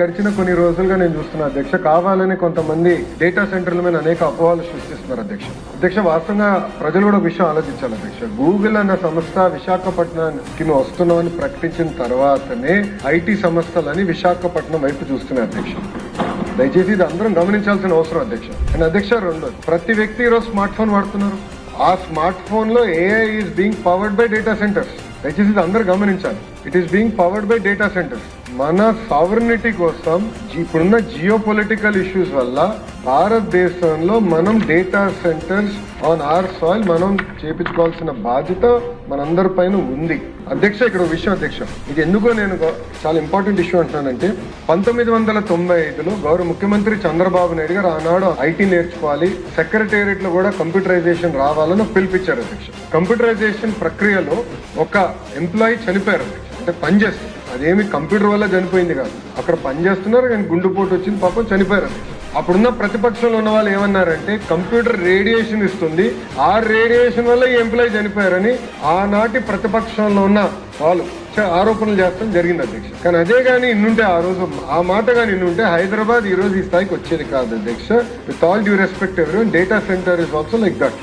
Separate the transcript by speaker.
Speaker 1: గడిచిన కొన్ని రోజులుగా నేను చూస్తున్నా అధ్యక్ష, కావాలని కొంతమంది డేటా సెంటర్ల మీద అనేక అపోహలు సృష్టిస్తున్నారు అధ్యక్ష. వాస్తవంగా ప్రజలు కూడా విషయం ఆలోచించాలి అధ్యక్ష. గూగుల్ అన్న సంస్థ విశాఖపట్నానికి వస్తున్నామని ప్రకటించిన తర్వాతనే ఐటీ సంస్థలని విశాఖపట్నం వైపు చూస్తున్నాయి అధ్యక్ష. దయచేసి ఇది అందరం గమనించాల్సిన అవసరం అధ్యక్ష. అండ్ అధ్యక్ష, రెండోది, ప్రతి వ్యక్తి ఈరోజు స్మార్ట్ ఫోన్ వాడుతున్నారు. ఆ స్మార్ట్ ఫోన్ లో AI is being powered by data centres. దయచేసి ఇది అందరూ గమనించాలి. It is being powered by data centres. మన సావరినిటీ కోసం ఇప్పుడున్న జియో పొలిటికల్ ఇష్యూస్ వల్ల భారతదేశంలో మనం data centres on hour soil మనం చేపించుకోవాల్సిన బాధ్యత మనందరి పైన ఉంది అధ్యక్ష. ఇక్కడ విషయం అధ్యక్ష, ఇది ఎందుకో నేను చాలా ఇంపార్టెంట్ ఇష్యూ అంటున్నానంటే 1995లో గౌరవ ముఖ్యమంత్రి చంద్రబాబు నాయుడు గారు ఆనాడు ఐటీ నేర్చుకోవాలి, సెక్రటేరియట్ లో కూడా కంప్యూటరైజేషన్ రావాలని పిలిపించారు అధ్యక్ష. కంప్యూటరైజేషన్ ప్రక్రియలో ఒక ఎంప్లాయీ చనిపోయారు అధ్యక్ష. అంటే పనిచేస్తారు, అదేమి కంప్యూటర్ వల్ల చనిపోయింది కాదు, అక్కడ పనిచేస్తున్నారు కానీ గుండెపోటు వచ్చింది, పాపం చనిపోయారు. అప్పుడున్న ప్రతిపక్షంలో ఉన్న వాళ్ళు ఏమన్నారంటే కంప్యూటర్ రేడియేషన్ ఇస్తుంది, ఆ రేడియేషన్ వల్ల ఈ ఎంప్లాయీ చనిపోయారని ఆనాటి ప్రతిపక్షంలో ఉన్న వాళ్ళు ఆరోపణలు చేస్తాం జరిగింది అధ్యక్ష. కానీ అదే కానీ ఇన్నుంటే ఆ రోజు ఆ మాట కానీ ఇన్నుంటే హైదరాబాద్ ఈ రోజు ఈ స్థాయికి వచ్చేది కాదు అధ్యక్ష. With all due respect everyone, data centre is also like that.